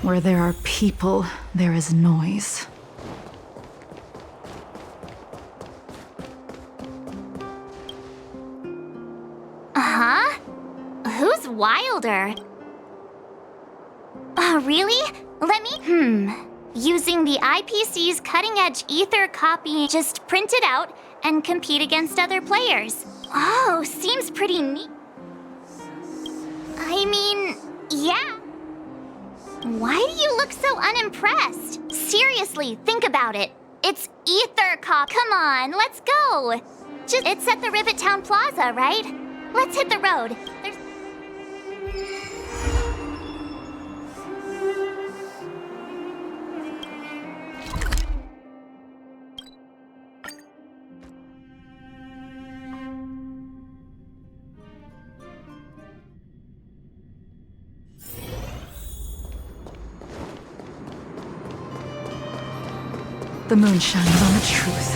Where there are people, there is noise. Huh? Who's Wilder? Really? Let me... Using the IPC's cutting-edge ether copy, just print it out and compete against other players. Oh, seems pretty neat. I mean, yeah. Why do you look so unimpressed? Seriously, think about it. It's ether cop. Come on, let's go. It's at the Rivet Town Plaza, right? Let's hit the road. The moon shines on the truth.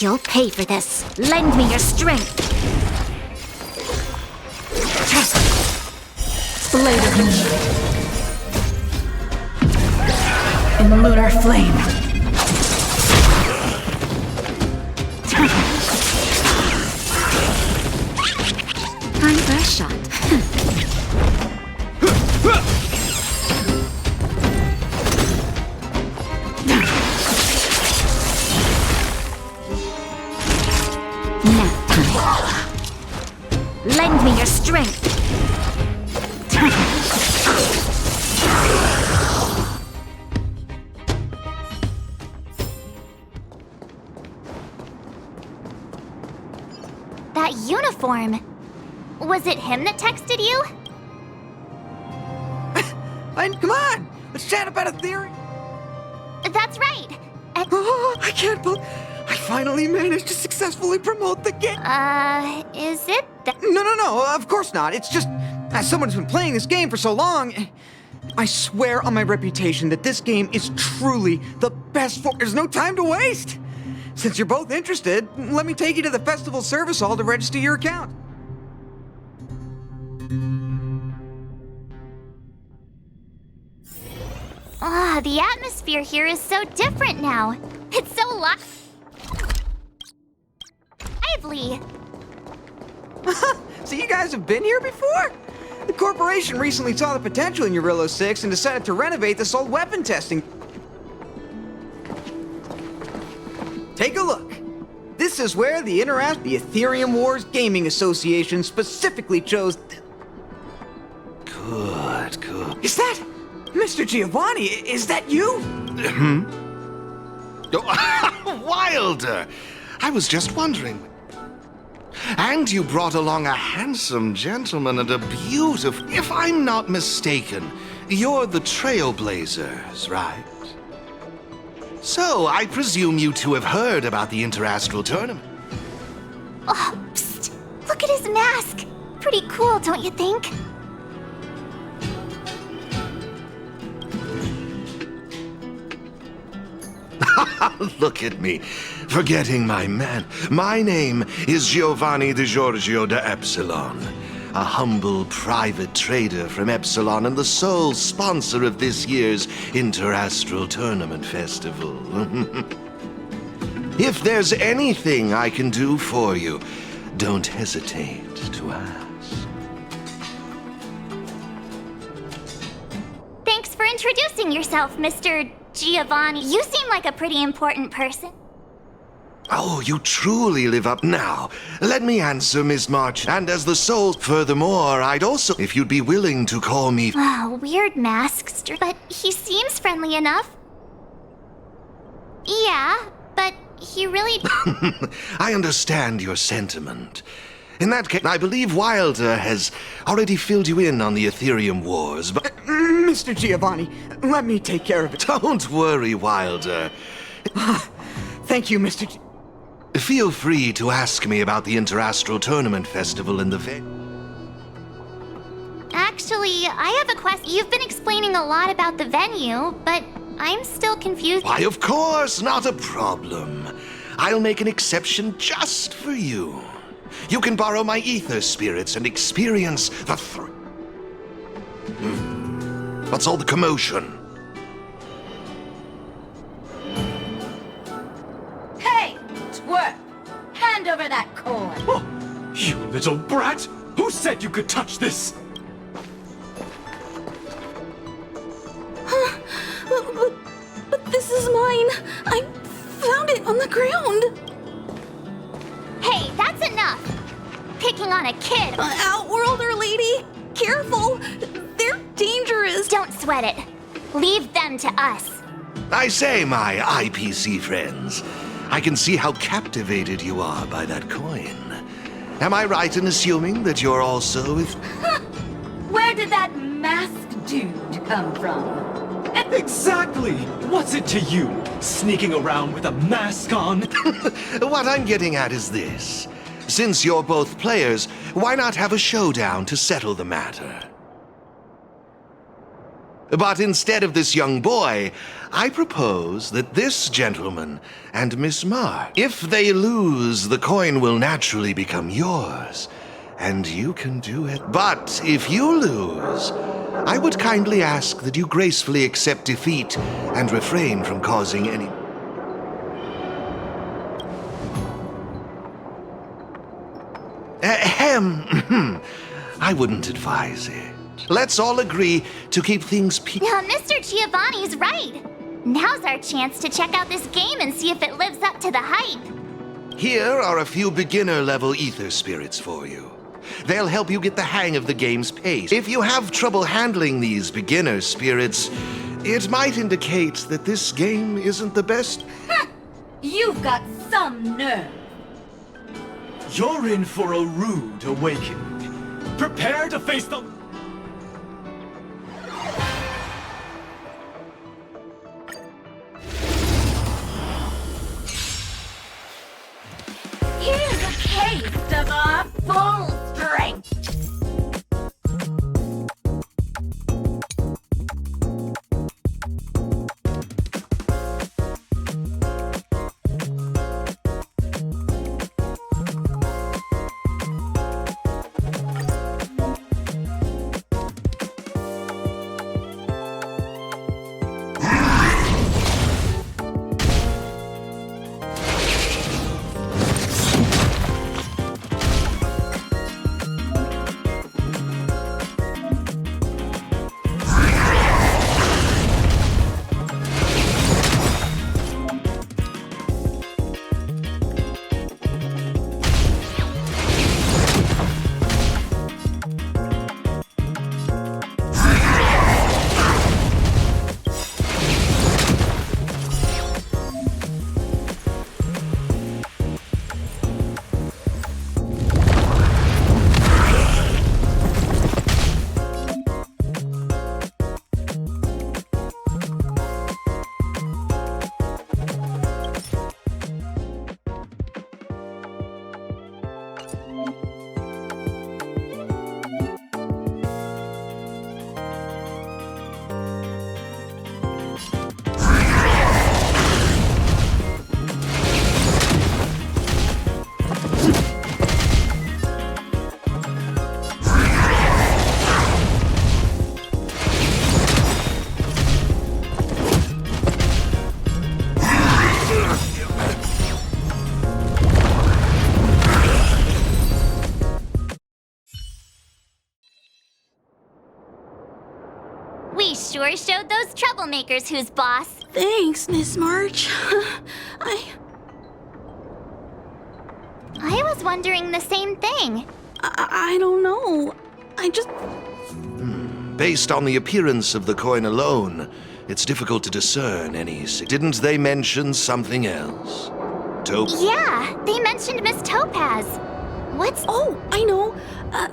You'll pay for this. Lend me your strength. Blade of moonlight. In the lunar flame. Time for a shot. Nap time. Lend me your strength. That uniform. Was it him that texted you? Come on! Let's chat about a theory! That's right. Oh, I can't believe... I finally managed to successfully promote the game! Is it that... No, of course not. It's just... As someone who's been playing this game for so long... I swear on my reputation that this game is truly the best for... There's no time to waste! Since you're both interested, let me take you to the festival service hall to register your account. The atmosphere here is so different now. It's so lively. So you guys have been here before? The corporation recently saw the potential in Eurillo 6 and decided to renovate this old weapon testing. Take a look. This is where the Ethereum Wars Gaming Association specifically chose... Good. Is that... Mr. Giovanni, is that you? Wilder! I was just wondering. And you brought along a handsome gentleman and a beautiful... If I'm not mistaken, you're the Trailblazers, right? So, I presume you two have heard about the Interastral Tournament. Oh, psst. Look at his mask. Pretty cool, don't you think? Look at me, forgetting my man. My name is Giovanni Di Giorgio de Epsilon, a humble private trader from Epsilon and the sole sponsor of this year's Interastral Tournament Festival. If there's anything I can do for you, don't hesitate to ask. Thanks for introducing yourself, Mr. Giovanni. You seem like a pretty important person. Oh, you truly live up now. Let me answer, Miss March. And as the soul, furthermore, I'd also... If you'd be willing to call me... Oh, weird masks, but he seems friendly enough. Yeah, but he really... I understand your sentiment. In that case, I believe Wilder has already filled you in on the Ethereum Wars, but... Mr. Giovanni, let me take care of it. Don't worry, Wilder. Thank you, Mr. Feel free to ask me about the Interastral Tournament Festival in the Actually, I have a question. You've been explaining a lot about the venue, but I'm still confused. Why, of course, not a problem. I'll make an exception just for you. You can borrow my ether spirits and experience the What's all the commotion? Hey, twerp! Hand over that coin! Oh, you little brat! Who said you could touch this? But this is mine! I found it on the ground! Hey, that's enough! Picking on a kid! Outworlder lady! Careful! They're dangerous! Don't sweat it. Leave them to us. I say, my IPC friends, I can see how captivated you are by that coin. Am I right in assuming that you're also with... Where did that masked dude come from? Exactly! What's it to you, sneaking around with a mask on? What I'm getting at is this. Since you're both players, why not have a showdown to settle the matter? But instead of this young boy, I propose that this gentleman and Miss Mark, if they lose, the coin will naturally become yours, and you can do it. But if you lose, I would kindly ask that you gracefully accept defeat and refrain from causing any... I wouldn't advise it. Let's all agree to keep things Mr. Giovanni's right. Now's our chance to check out this game and see if it lives up to the hype. Here are a few beginner-level ether spirits for you. They'll help you get the hang of the game's pace. If you have trouble handling these beginner spirits, it might indicate that this game isn't the best. You've got some nerve! You're in for a rude awakening. Prepare to face the... Here's a taste of our full strength! We sure showed those troublemakers who's boss. Thanks, Miss March. I was wondering the same thing. don't know. I just... Based on the appearance of the coin alone, it's difficult to discern any... Didn't they mention something else? Yeah, they mentioned Miss Topaz. What's... Oh, I know.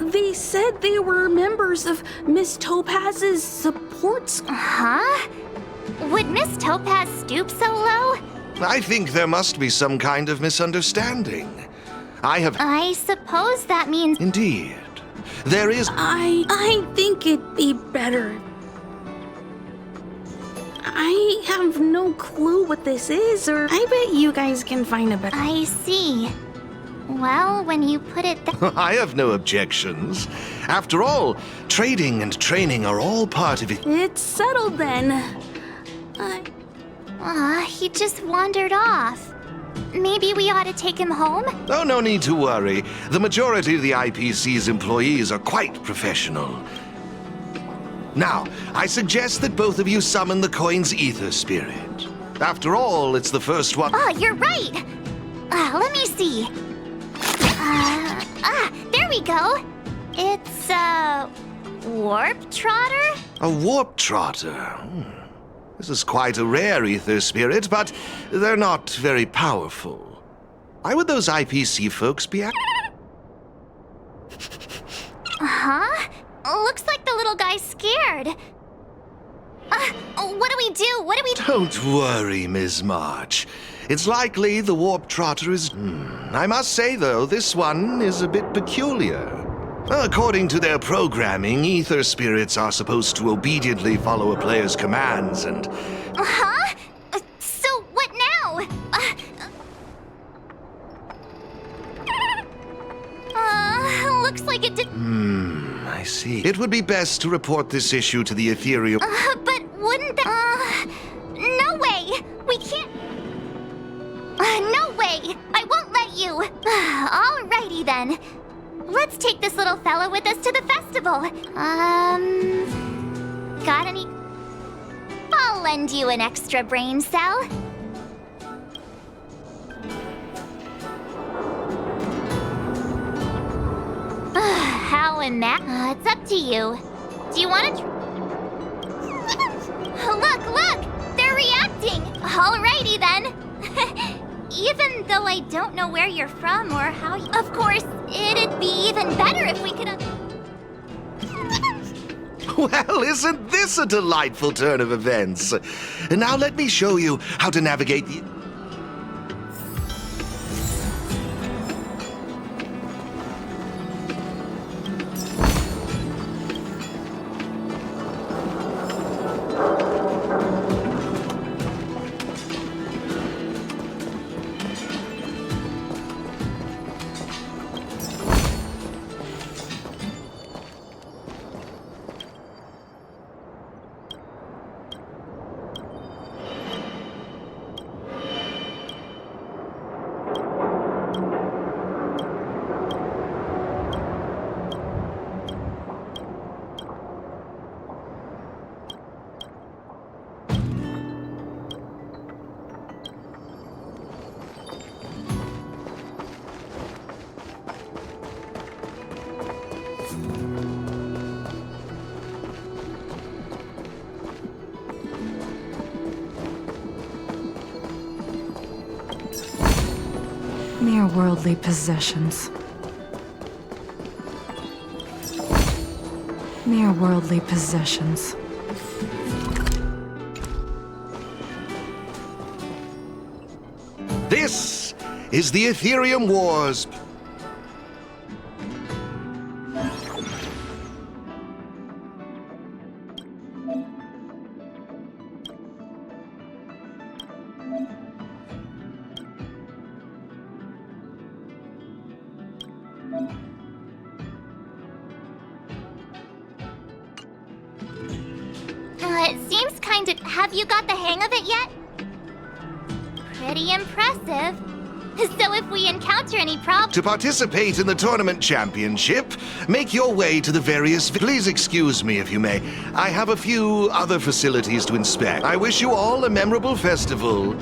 They said they were members of Miss Topaz's support squad. Huh? Would Miss Topaz stoop so low? I think there must be some kind of misunderstanding. I suppose that means... Indeed. There is... I think it'd be better. I have no clue what this is, or I bet you guys can find a better. I see. Well, when you put it that... I have no objections. After all, trading and training are all part of it. It's settled then. He just wandered off. Maybe we ought to take him home? Oh, no need to worry. The majority of the IPC's employees are quite professional. Now, I suggest that both of you summon the coin's ether spirit. After all, it's the first one. Oh, you're right. Let me see. There we go. It's a warp trotter? A warp trotter. This is quite a rare ether spirit, but they're not very powerful. Why would those IPC folks be Huh? Looks like the little guy's scared. What do we do? What do we do? Don't worry, Ms. March. It's likely the warp trotter is... I must say, though, this one is a bit peculiar. According to their programming, ether spirits are supposed to obediently follow a player's commands and... Huh? So what now? Looks like it did... I see. It would be best to report this issue to the Ethereum... But wouldn't that... no way! We can't... no way! I won't let you! Alrighty then. Let's take this little fella with us to the festival. Got any... I'll lend you an extra brain cell. How it's up to you. Do you want to... Look! They're reacting! Alrighty then. Even though I don't know where you're from or how you... Of course, it'd be even better if we could... Well, isn't this a delightful turn of events? Now let me show you how to navigate the... Mere worldly possessions. Mere worldly possessions. This is the Ethereum Wars. It seems kind of... Have you got the hang of it yet? Pretty impressive. So if we encounter any problems... To participate in the tournament championship, make your way to the various... Please excuse me if you may. I have a few other facilities to inspect. I wish you all a memorable festival.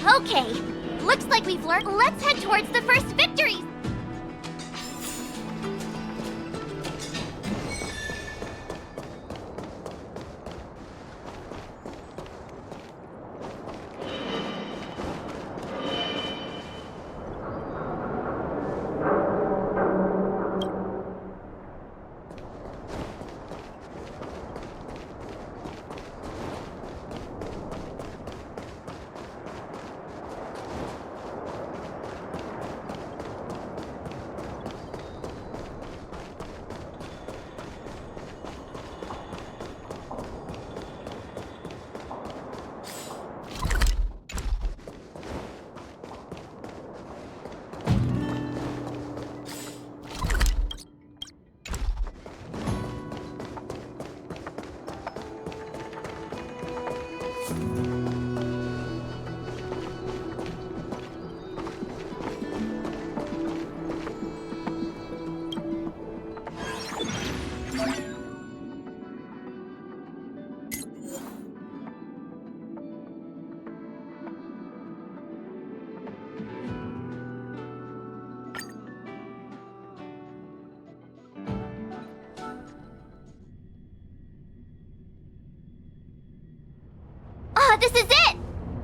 Okay. Looks like we've learned... Let's head towards the first victory!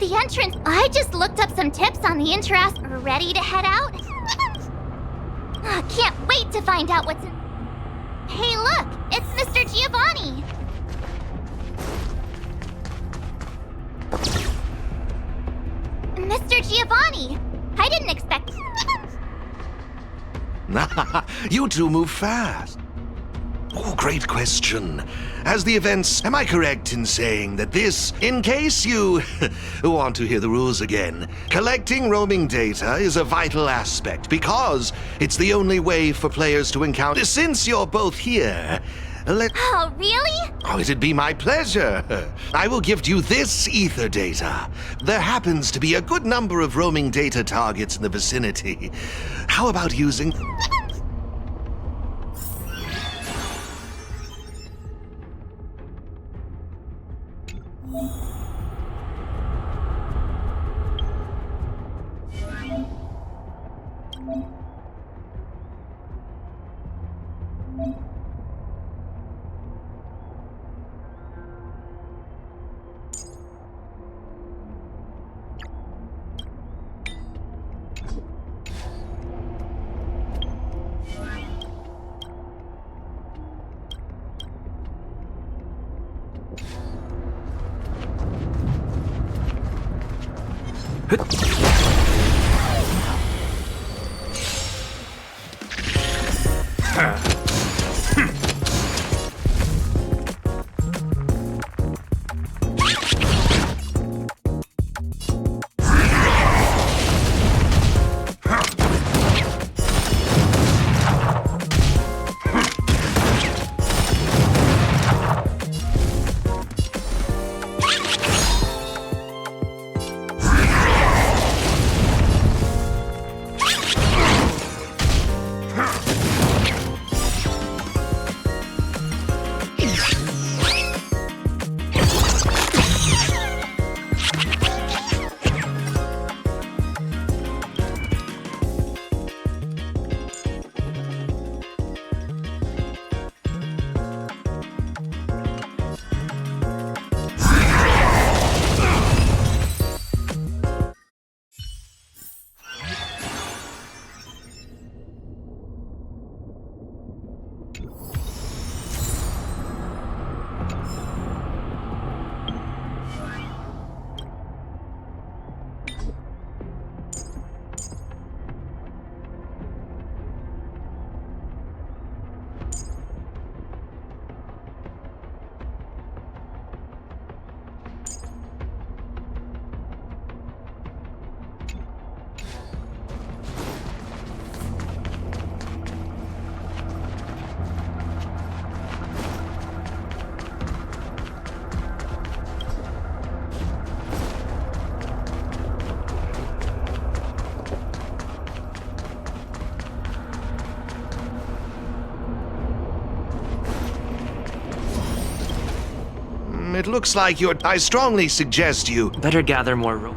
The entrance. I just looked up some tips on the interest. Ready to head out? Can't wait to find out what's in. Hey, look! It's Mr. Giovanni! Mr. Giovanni! I didn't expect. You two move fast. Oh, great question. As the events, am I correct in saying that this, in case you want to hear the rules again, collecting roaming data is a vital aspect because it's the only way for players to encounter. Since you're both here, Oh, really? Oh, it'd be my pleasure. I will gift you this ether data. There happens to be a good number of roaming data targets in the vicinity. How about using... It looks like you're... I strongly suggest you... Better gather more rope.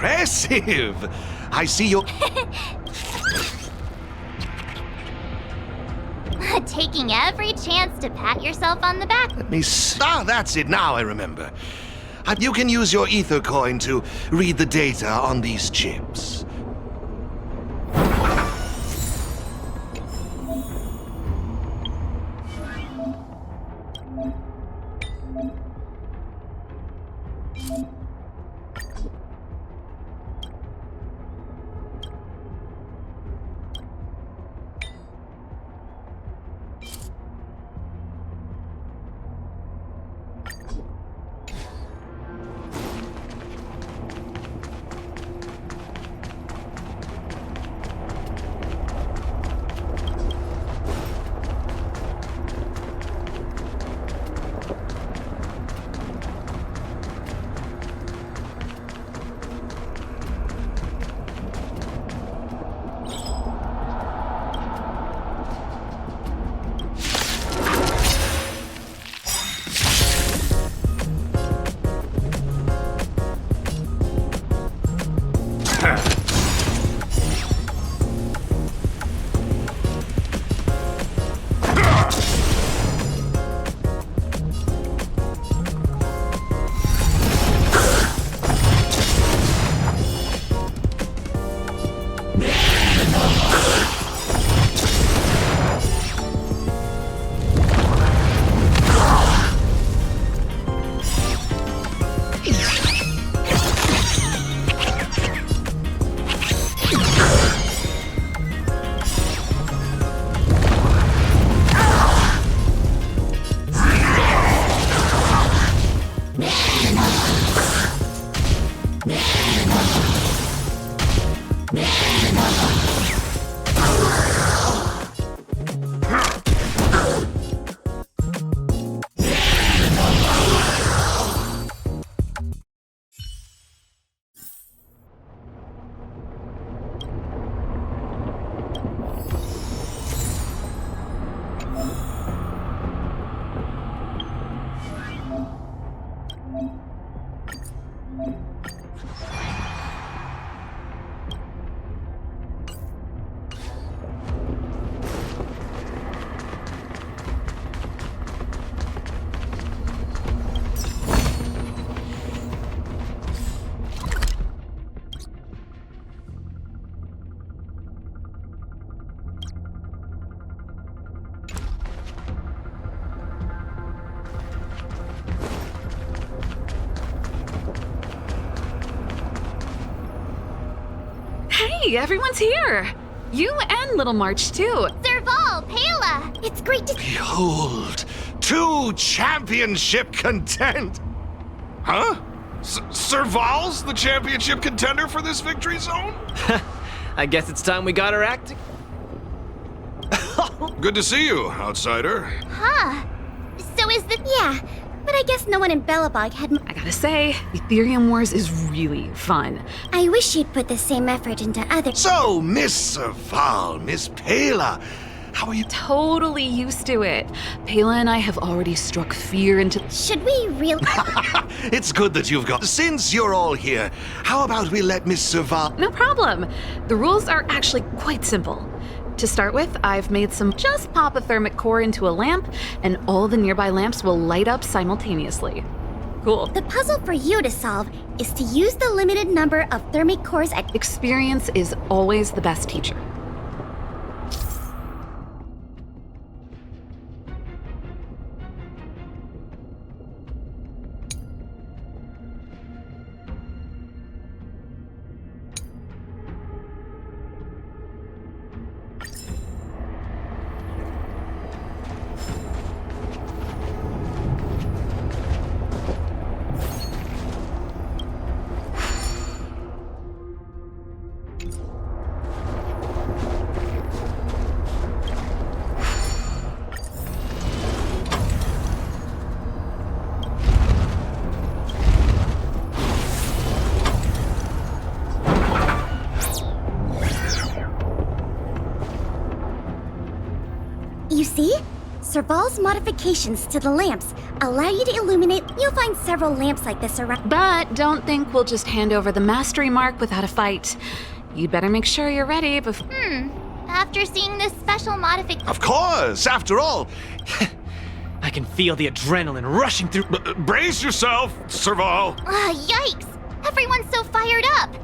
Impressive! I see you. Taking every chance to pat yourself on the back. Let me see. Ah, that's it. Now I remember. You can use your ether coin to read the data on these chips. Hey, everyone's here! You and Little March, too. Serval, Pela, it's great to Behold, 2 championship content. Huh? Serval's the championship contender for this victory zone? I guess it's time we got our act. Good to see you, outsider. Huh. So is the... Yeah, but I guess no one in Belobog had... I gotta say, Ethereum Wars is really fun. I wish you'd put the same effort into other... So, Miss Serval, Miss Pela, how are you? Totally used to it. Pela and I have already struck fear into... Should we really... It's good that you've got... Since you're all here, how about we let Miss Serval... No problem. The rules are actually quite simple. To start with, I've made some... Just pop a thermic core into a lamp, and all the nearby lamps will light up simultaneously. Cool. The puzzle for you to solve is to use the limited number of thermic cores at... Experience is always the best teacher. You see? Serval's modifications to the lamps allow you to illuminate. You'll find several lamps like this around. But don't think we'll just hand over the mastery mark without a fight. You'd better make sure you're ready before. After seeing this special modification. Of course, after all. I can feel the adrenaline rushing through. Brace yourself, Serval. Yikes! Everyone's so fired up.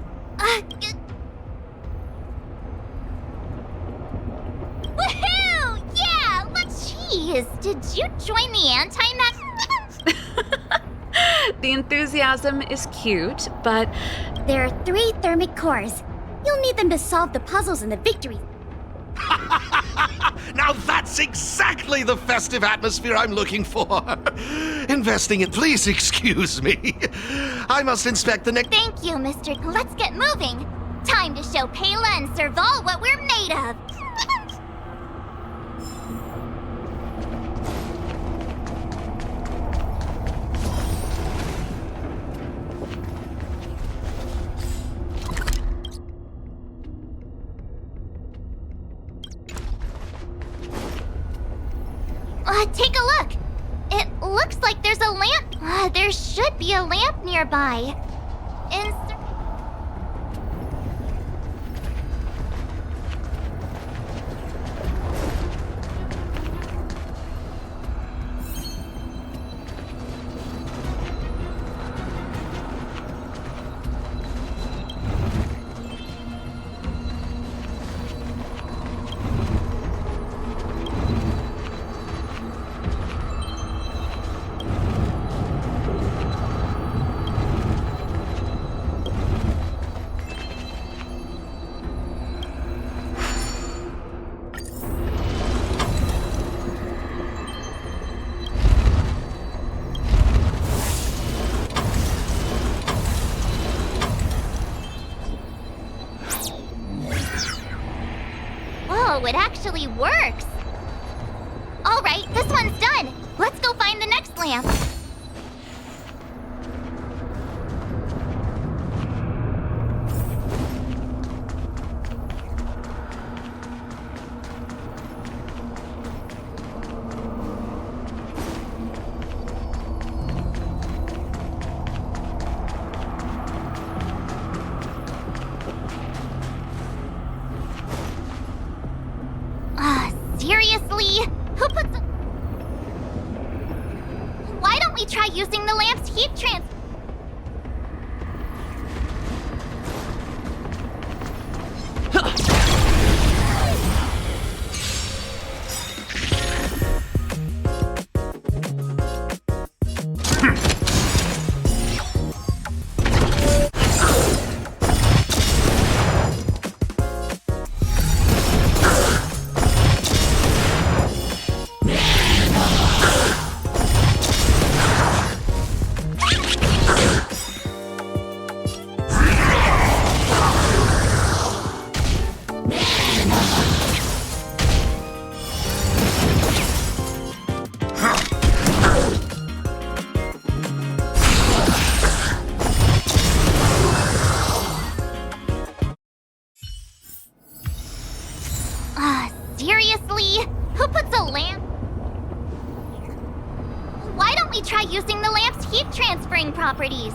Woohoo! Yeah, let's cheese. Did you join the anti-max? The enthusiasm is cute, but There are 3 thermic cores. You'll need them to solve the puzzles and the victories. Now that's exactly the festive atmosphere I'm looking for. Investing in. Please excuse me. I must inspect the next. Thank you, Mr. Let's get moving. Time to show Payla and Serval what we're made of. Take a look. It looks like there's a lamp. There should be a lamp nearby. Whoa, it actually works. All right, this one's done. Let's go find the next lamp. Seriously? Who puts a... Why don't we try using the lamp's heat transfer? Seriously? Who puts a lamp? Why don't we try using the lamp's heat transferring properties?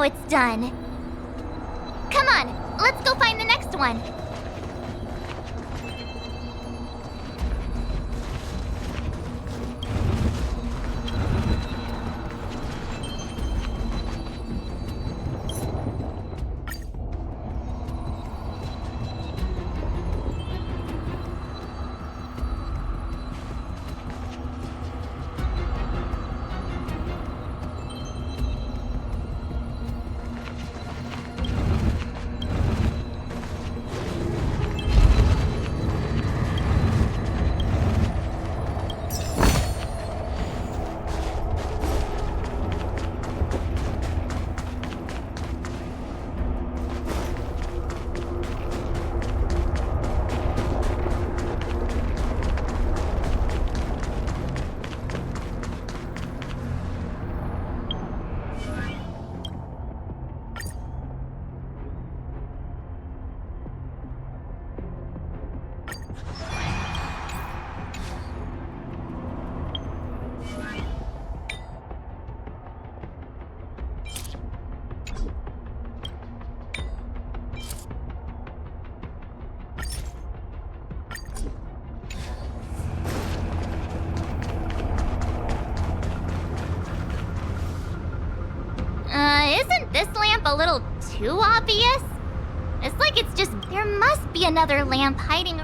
it's done. Come on, let's go find the next one. Isn't this lamp a little too obvious? It's like it's just... There must be another lamp hiding...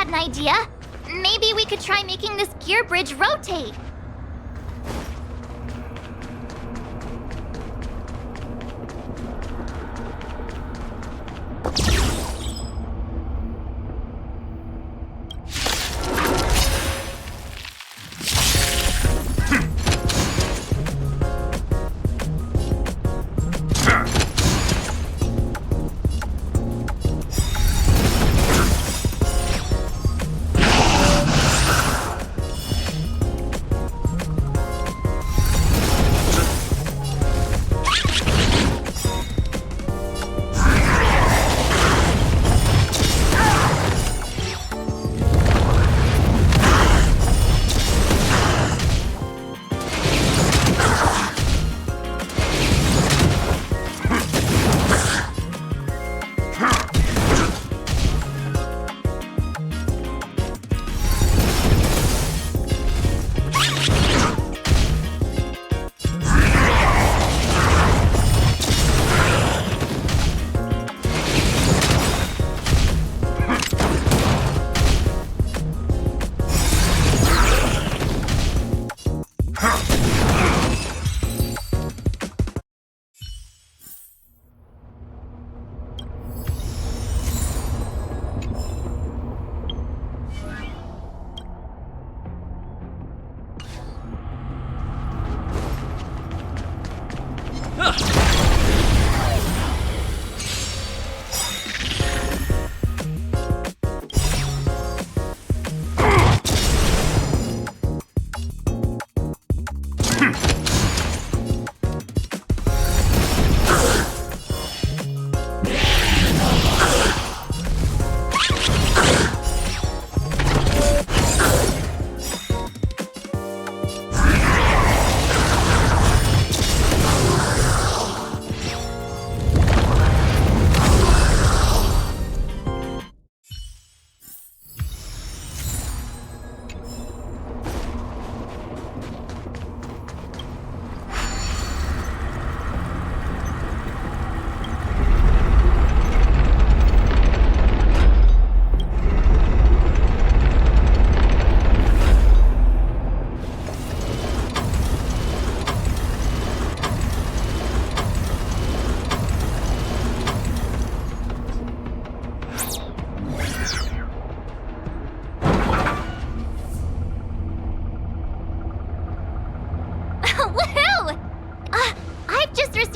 An idea. Maybe we could try making this gear bridge rotate.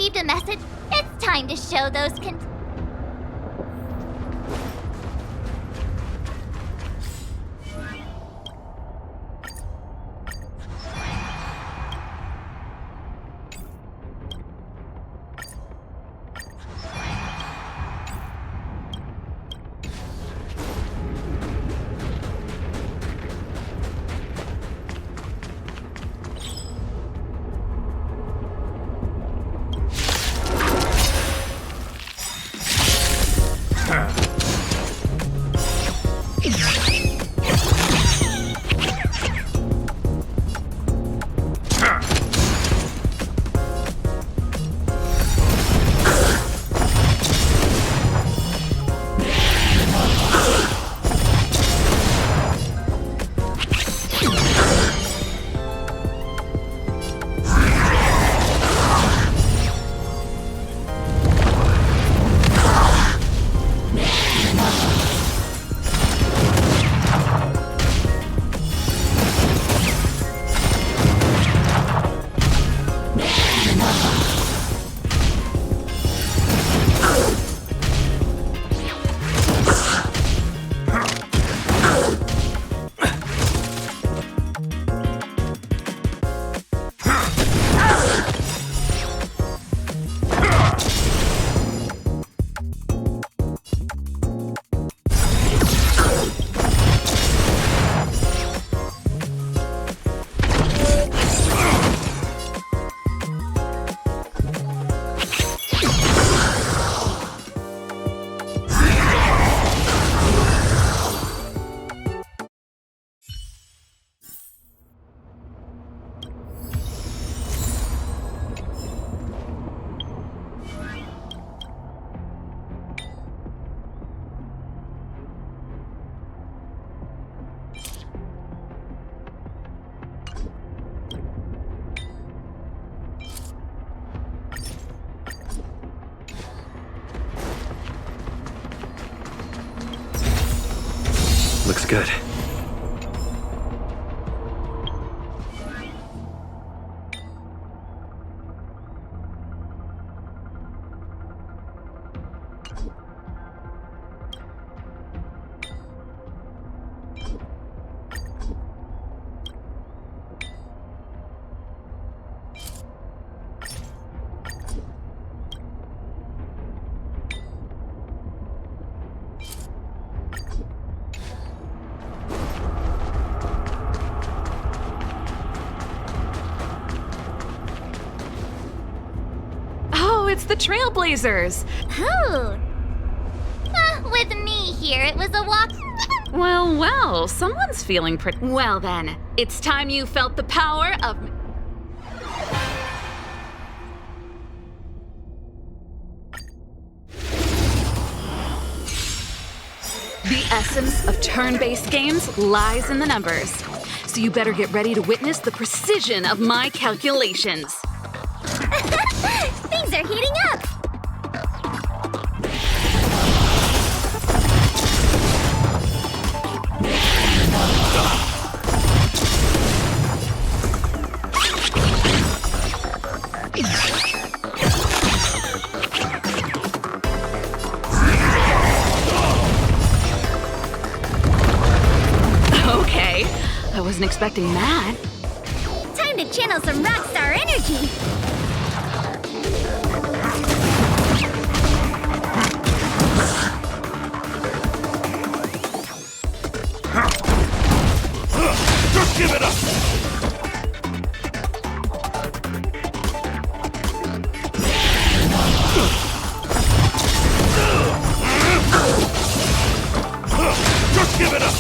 received a message. It's time to show those Looks good. It's the Trailblazers! Who? With me here, it was a walk. Well, someone's feeling pretty. Well then, it's time you felt the power of. The essence of turn-based games lies in the numbers. So you better get ready to witness the precision of my calculations. Things are heating up! Okay, I wasn't expecting that. Time to channel some rockstar energy! Just give it up! Just give it up!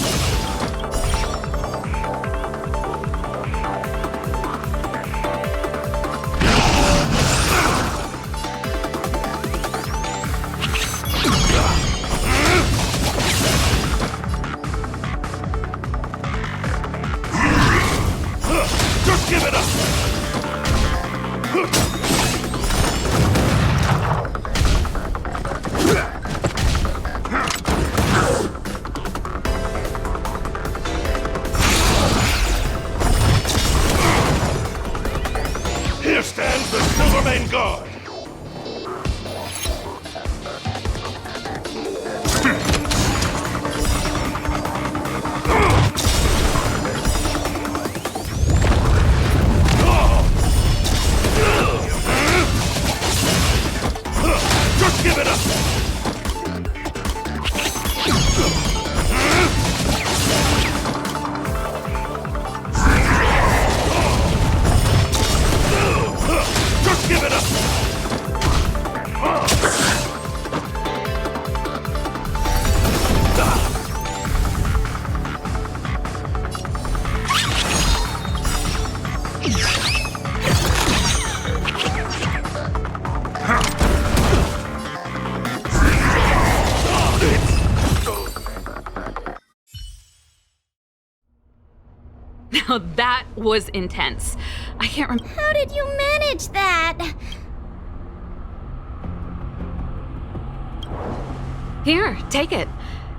Just give it up! Here stands the Silvermane Guard. Now that was intense. I can't remember. How did you manage that? Here, take it.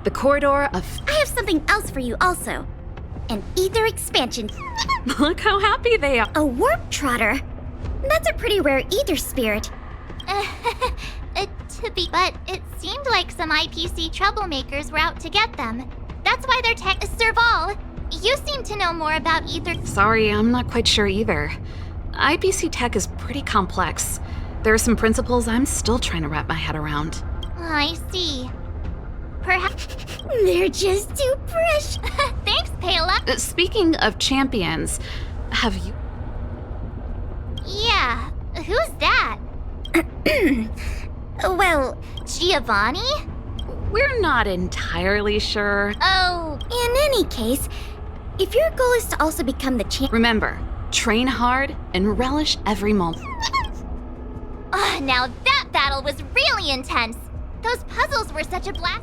The corridor of. I have something else for you also. An ether expansion. Look how happy they are. A warp trotter. That's a pretty rare ether spirit. But it seemed like some IPC troublemakers were out to get them. That's why they're Serval, you seem to know more about ether. Sorry, I'm not quite sure either. IPC tech is pretty complex. There are some principles I'm still trying to wrap my head around. I see. Perhaps they're just too fresh. Thanks, Pela. Speaking of champions, have you... Yeah, who's that? Well, Giovanni? We're not entirely sure. Oh, in any case, if your goal is to also become the champ... Remember, train hard and relish every moment. Now that battle was really intense. Those puzzles were such a blast.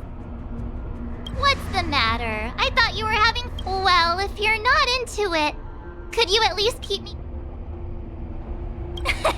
What's the matter? I thought you were having... Well, if you're not into it, could you at least keep me... Thanks.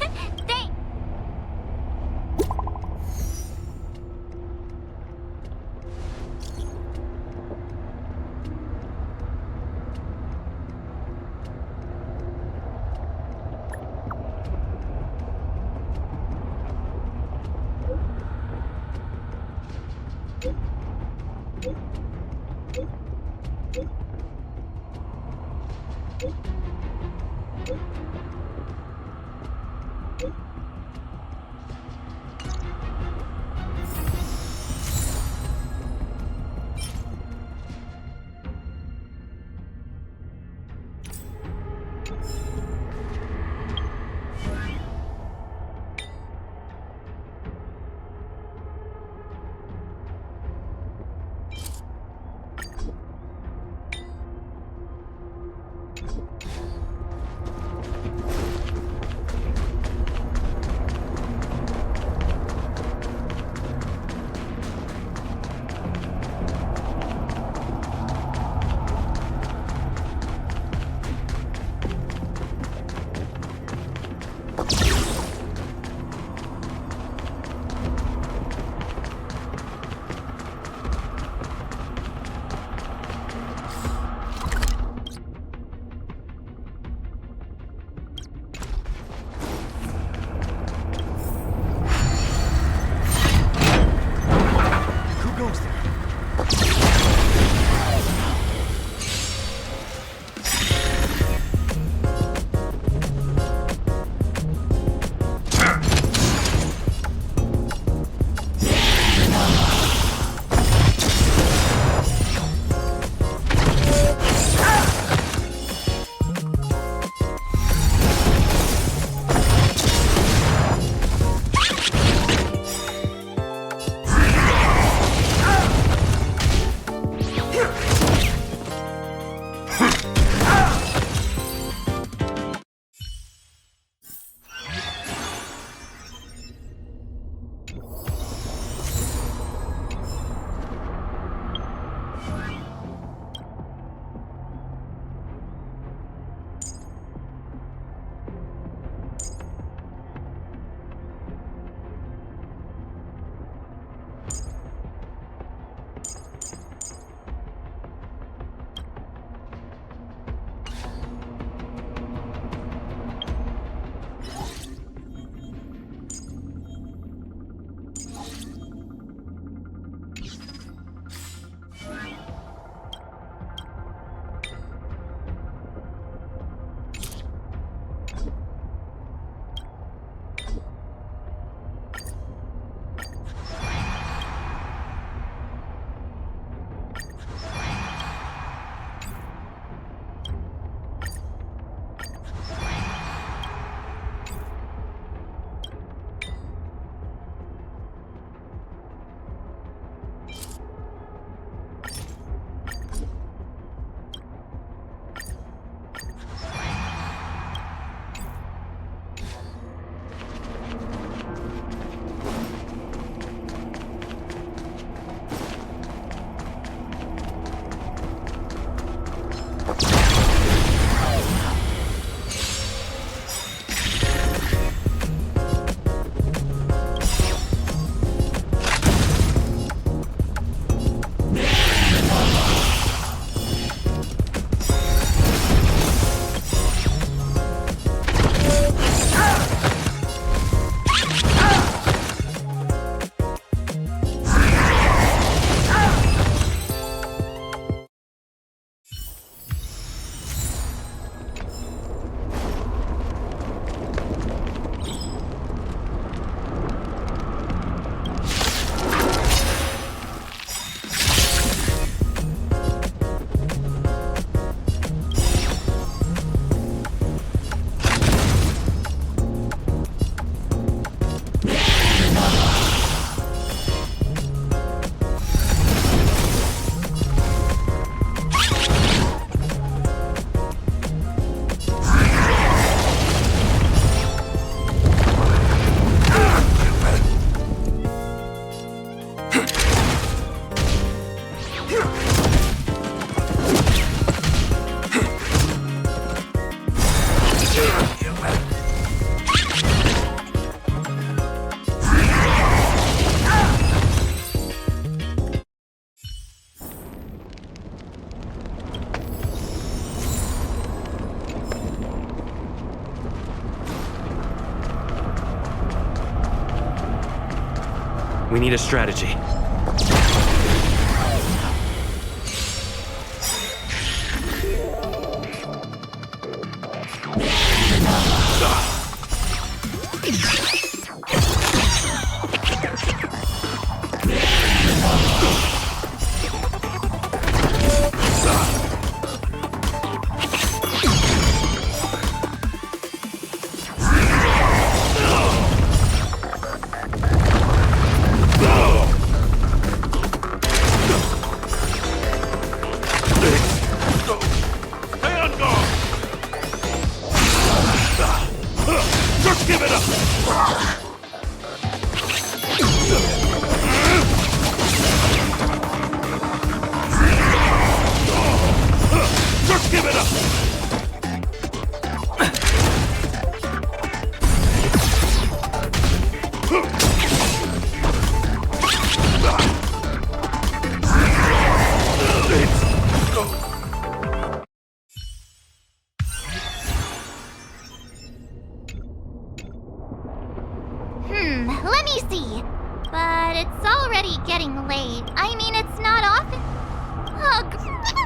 We need a strategy. Just give it up! Just give it up! Let me see. But it's already getting late. I mean, it's not often. Ugh.